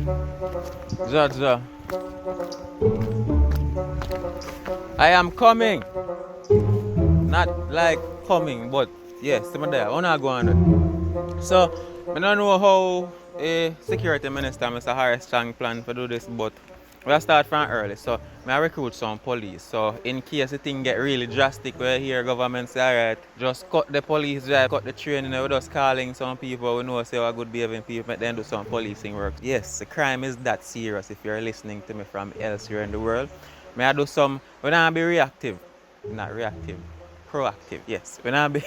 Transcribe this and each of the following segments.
Judge, I am coming. Not like coming, but yes, I'm there. I'm not going on. So, I don't know how a security minister, Mr. Harris Chang, plan to do this, but we'll start from early. So, I recruit some police. So, in case the thing get really drastic, we hear government say, alright, just cut the police drive, cut the training, we're just calling some people we know say we're good behaving people, make them do some policing work. Yes, the crime is that serious if you're listening to me from elsewhere in the world. May I do some, we don't be reactive, not reactive. Proactive, yes. We not be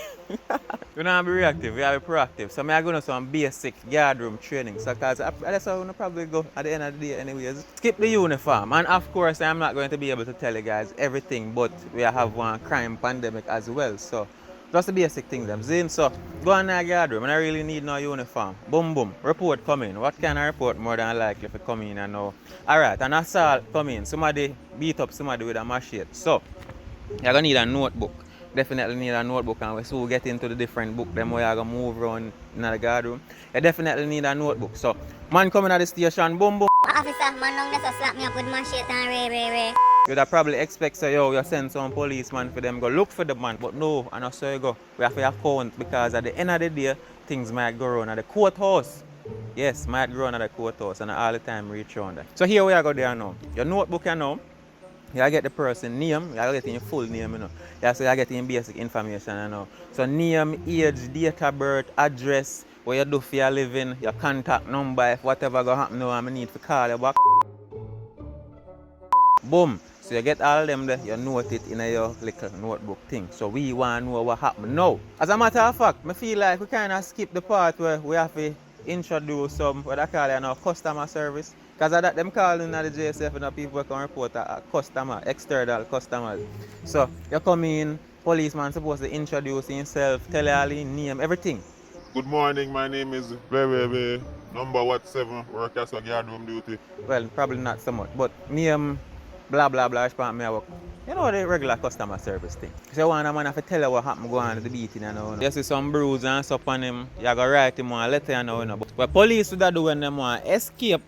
we not be reactive, we are be proactive. So I go to some basic guard room training. So cause that's how we probably go at the end of the day anyways. Skip the uniform. And of course I'm not going to be able to tell you guys everything, but we have one crime pandemic as well. So just the basic things I'm saying. So go on the guard room and I really need no uniform. Boom boom. Report come in. What kind of report more than likely if you come in and know? Alright, an assault come in. Somebody beat up somebody with a machete. So you're gonna need a notebook. Definitely need a notebook, and we soon get into the different book them where you're gonna move around in the guard room. You definitely need a notebook. So man coming at the station, boom boom. Officer, man long just slap me up with machete and ray. You'd probably expect say yo, you send some policeman for them go look for the man, but no, and I say you go. We have to account because at the end of the day things might go wrong at the courthouse. Yes, might go wrong at the courthouse and all the time reach around that. So here we are go there now. Your notebook you know. You get the person name, you get your full name, you know. You get your basic information, you know. So name, age, date of birth, address, where you do for your living, your contact number, if whatever go happen now, I need to call you back. Boom. So you get all of them there, you note it in your little notebook thing. So we want to know what happened now. As a matter of fact, I feel like we kind of skip the part where we have to introduce some, what I call it now, customer service. Because of that, them calling at the JSF and the people can report a customer, external customers. So you come in, policeman supposed to introduce himself, tell you all his name, everything. Good morning, my name is Very number what 7, work as a guard room duty. Well, probably not so much, but name, blah blah blah, respond me work. You know the regular customer service thing. So you want a man have to tell you what happened going on at the beating and all. You see some bruise and stuff on him, you gotta write him a letter and all. But what police would do when them want to escape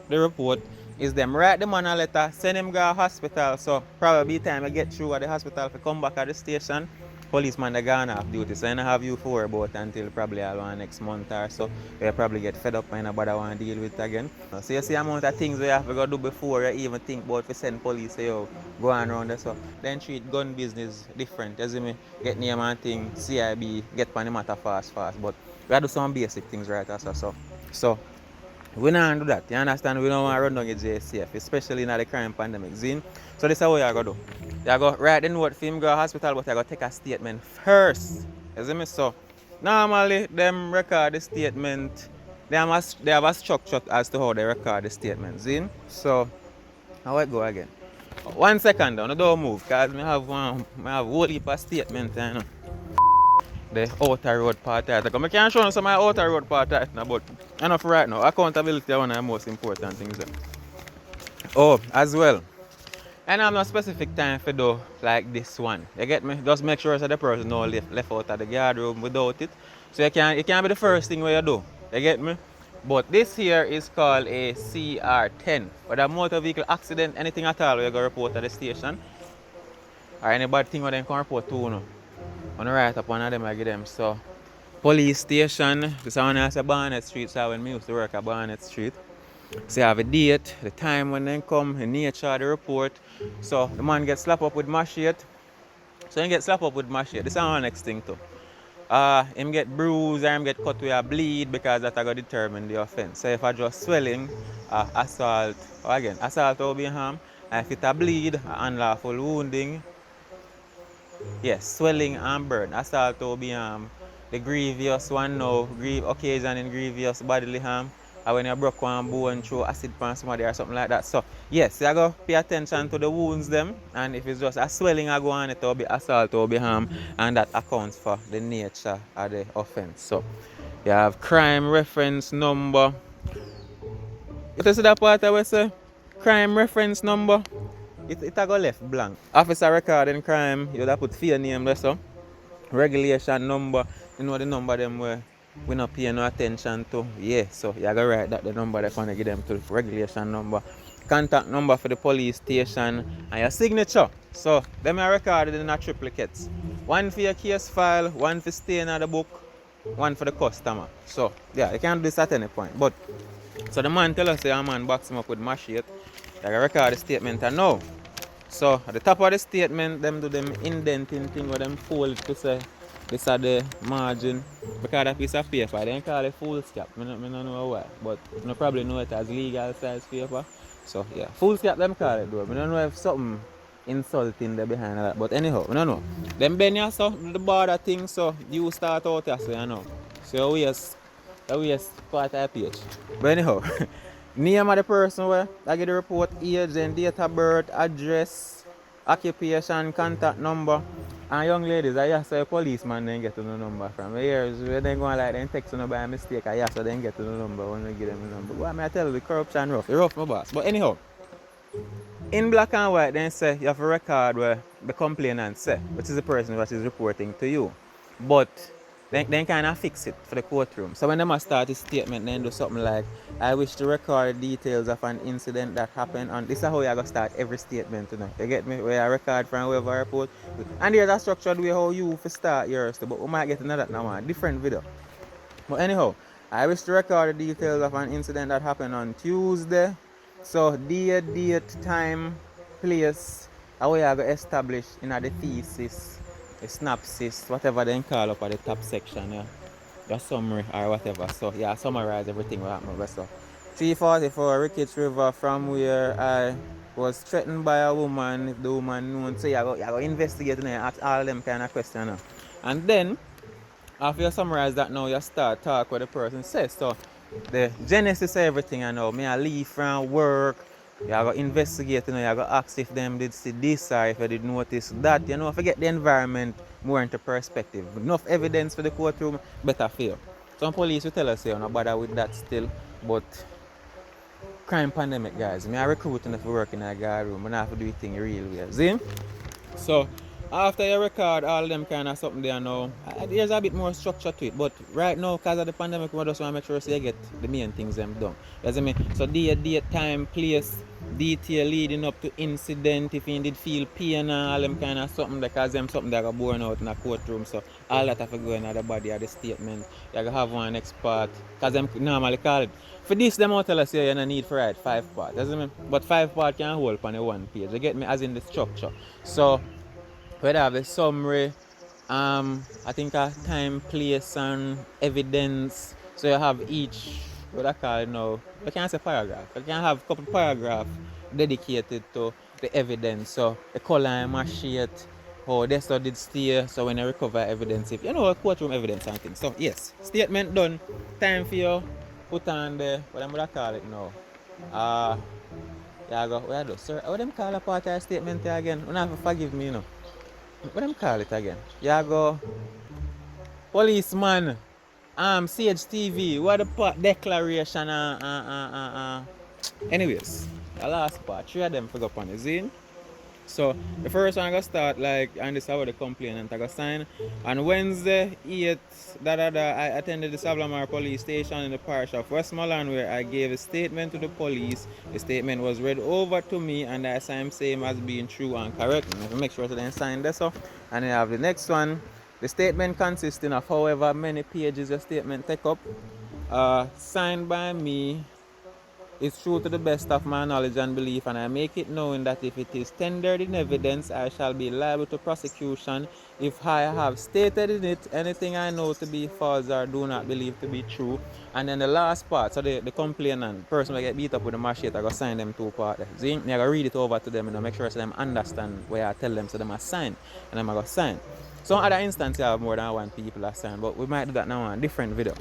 the report is them write the man a letter, send him go to hospital. So probably time I get through at the hospital if I come back at the station, policeman they gone off duty. So I don't have you for worry about until probably next month or so. You'll probably get fed up and nobody want to deal with it again. So you see the amount of things we have to go do before you even think about to send police say yo, go on around there. So then treat gun business different. You see me? Get name and thing, CIB, get on the matter fast. But we have to do some basic things right also. So we don't do that, you understand? We don't want to run down the JSF, especially in the crime pandemic. Zin? So this is what you're going to do. You're going to write the note for him, go to hospital, but you're going to take a statement first. You see me? So normally, them record the statement, they have a structure as to how they record the statement. Zin? So, how it go again? 1 second down, don't move, because I have a whole heap of statements, you know. The outer road part right. I can't show you some of my outer road part right now, but enough right now. Accountability is one of the most important things. Oh, as well. And I'm not specific time for do like this one. You get me? Just make sure that the person no left out of the guard room without it. So it can't be the first thing where you do. You get me? But this here is called a CR10. But a motor vehicle accident, anything at all, you go report at the station. Or anybody thing where they can report to you. On the right up one of them I give them. So police station, this one is a Barnett Street, so when we used to work at Barnett Street. So you have a date, the time when they come, the nature of the report. So the man gets slapped up with machete. So he gets slapped up with machete. This is our next thing too. Him get bruised or him get cut with a bleed because that I got determine the offense. So if I just swelling, assault, or again, assault will be harm. And if it a bleed, unlawful wounding, yes, swelling and burn. Assault will be the grievous one now, occasion in grievous bodily harm. And when you broke one bone through acid pan somebody or something like that. So yes, you go pay attention to the wounds them, and if it's just a swelling I go on, it will be assault will be harm, and that accounts for the nature of the offense. So you have crime reference number. You see that part I will say? Crime reference number. It go left blank. Officer recording crime, you would have put fear name there so. Regulation number, you know the number them where we not pay no attention to. Yeah, so you gotta write that the number they're gonna give them to the regulation number, contact number for the police station, and your signature. So them are recorded in a triplicates. One for your case file, one for staying at the book, one for the customer. So yeah, you can do this at any point. But so the man tell us say a man box him up with machete. You gotta record the statement and now. So at the top of the statement, them do them indenting thing where them fold to say this are the margin. Because that piece of paper, they call it foolscap. I don't know why. But you probably know it as legal size paper. So yeah, foolscap them call it though. I don't know if something insulting there behind that. But anyhow, I don't know. Them bend here so the border thing so you start out here so you know. So we just part of the page. But anyhow, name of the person where I get the report, age and date of birth, address, occupation, contact number. And young ladies, I ask a policeman then get to the number from here. So they go like then text you by mistake. I ask so then get to the number when we give them the number. What I tell you, the corruption rough. It's rough my boss. But anyhow, in black and white then say you have to record where the complainant say, which is the person that is reporting to you. But then kind of fix it for the courtroom. So when they must start a statement, then do something like, I wish to record details of an incident that happened. And this is how you're going to start every statement, you know. You get me? Where I record from whoever report. And there's a structured way how you start yours. But we might get into that now, a different video. But anyhow, I wish to record the details of an incident that happened on Tuesday. So date, time, place, how we are going to establish in the thesis, a synopsis, whatever they call up at the top section, yeah. The summary or whatever. So yeah, summarize everything what happened. So 344 Ricketts River from where I was threatened by a woman, if the woman known. So you go investigate and ask all them kind of questions. And then after you summarize that now you start talk what the person says. So the genesis of everything I know. Me I leave from work. You go investigate, you go ask if them did see this or if they did notice that, forget the environment more into perspective. Enough evidence for the courtroom, better feel. Some police will tell us you no bother with that still, but crime pandemic guys. Me I recruiting if you work in a guard room, I have to do things real way. See? So after you record all them kind of something there now, there's a bit more structure to it. But right now, because of the pandemic, we just want to make sure so you get the main things them done. You see me? So date, time, place, detail leading up to incident, if you did feel pain and all them kind of something, because them something that got born out in a courtroom. So all that have to go in the body of the statement. You gotta have one expert, because them normally call it. For this, them will tell us you don't need to write 5 parts. You see me? But 5 parts can hold on the 1 page. You get me? As in the structure. So we have a summary, I think a time, place and evidence. So you have each, what I call it now, you can't say paragraph. You can have a couple paragraphs dedicated to the evidence. So the color and machete, how they so did stay, so when you recover evidence, if courtroom evidence and things. So yes, statement done. Time for you put on the, what I'm gonna call it now. Yeah, go, where do, sir? What them call a part of the statement again? You have to forgive me, What them call it again? You go, policeman, CHTV, what the part, declaration, Anyways, the last part, 3 of them forgot on the zine. So the first one I got start like, and this is how the complainant I got sign. On Wednesday, 8th, I attended the Sablamar police station in the parish of Westmoreland where I gave a statement to the police. The statement was read over to me and I signed same as being true and correct. And make sure to then sign this up. And then I have the next one. The statement consisting of however many pages the statement take up. Signed by me. It's true to the best of my knowledge and belief, and I make it known that if it is tendered in evidence, I shall be liable to prosecution if I have stated in it anything I know to be false or do not believe to be true. And then the last part, so the complainant, the person who get beat up with the machete, I go sign them 2 parts. See, I go read it over to them and make sure so them understand where I tell them so they must sign, and then I go sign. Some other instances I have more than 1 people that sign, but we might do that now on a different video.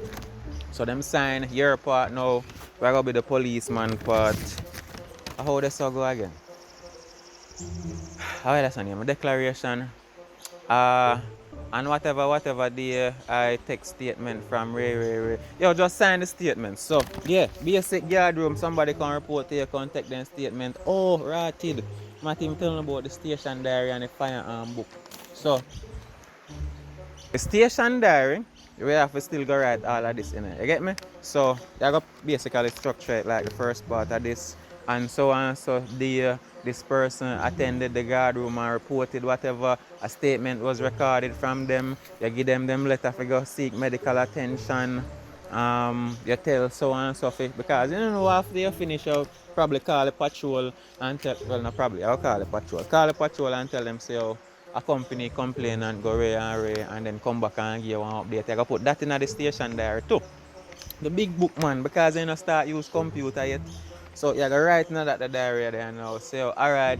So them sign your part now. We're gonna be the policeman part. How does that go again? How that's the name? Declaration. And whatever day I take statement from Ray. Yo, just sign the statement. So yeah, basic guard room, somebody can report to you, contact them statement. Oh, ratted. My team telling about the station diary and the firearm book. So the station diary we have to still go write all of this in it. You get me? So you got basically structure it like the first part of this and so on. So this person attended the guard room and reported whatever a statement was recorded from them. You give them letter to go seek medical attention. You tell so on and so forth because you don't know after you finish out probably call the patrol and tell well not probably I'll call the patrol. Call the patrol and tell them say oh, a company complain and go ray and then come back and give you one update. You gotta put that in the station there too. The big book man because you don't start use computer yet. So you gotta write in that diary there now. Say oh, alright,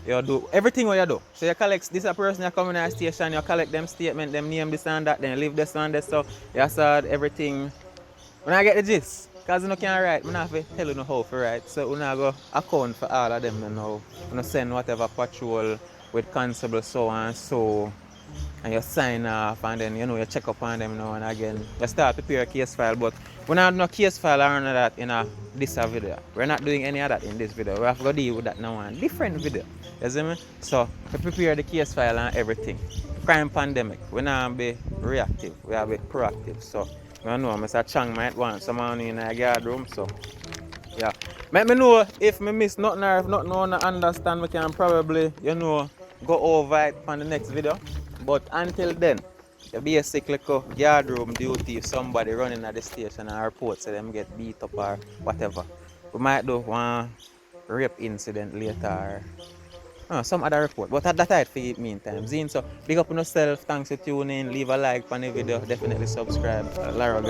you do everything what you do. So you collect this a person you come in the station, you collect them statement, them name this and that, then you leave this and this so you start everything. When I get the gist, because you can't write, I have to tell you how to write. So you go account for all of them you know. You send whatever patrol with constable so and so and you sign off and then you check up on them now and again. You start prepare a case file but we not no case file or none of that in this video. We're not doing any of that in this video. We have to deal with that now in different video. You see me? So we prepare the case file and everything. Crime pandemic. We not be reactive, we have to be proactive. So I know Mr. Chang might want someone in a guard room, so yeah. Let me know if me miss nothing or if nothing I wanna understand, we can probably, go over it on the next video. But until then, the basically guard room duty if somebody running at the station and report so them get beat up or whatever. We might do one rape incident later or some other report. But at that time for the meantime. Zine, so big up on yourself, thanks for tuning in, leave a like on the video, definitely subscribe. Lara.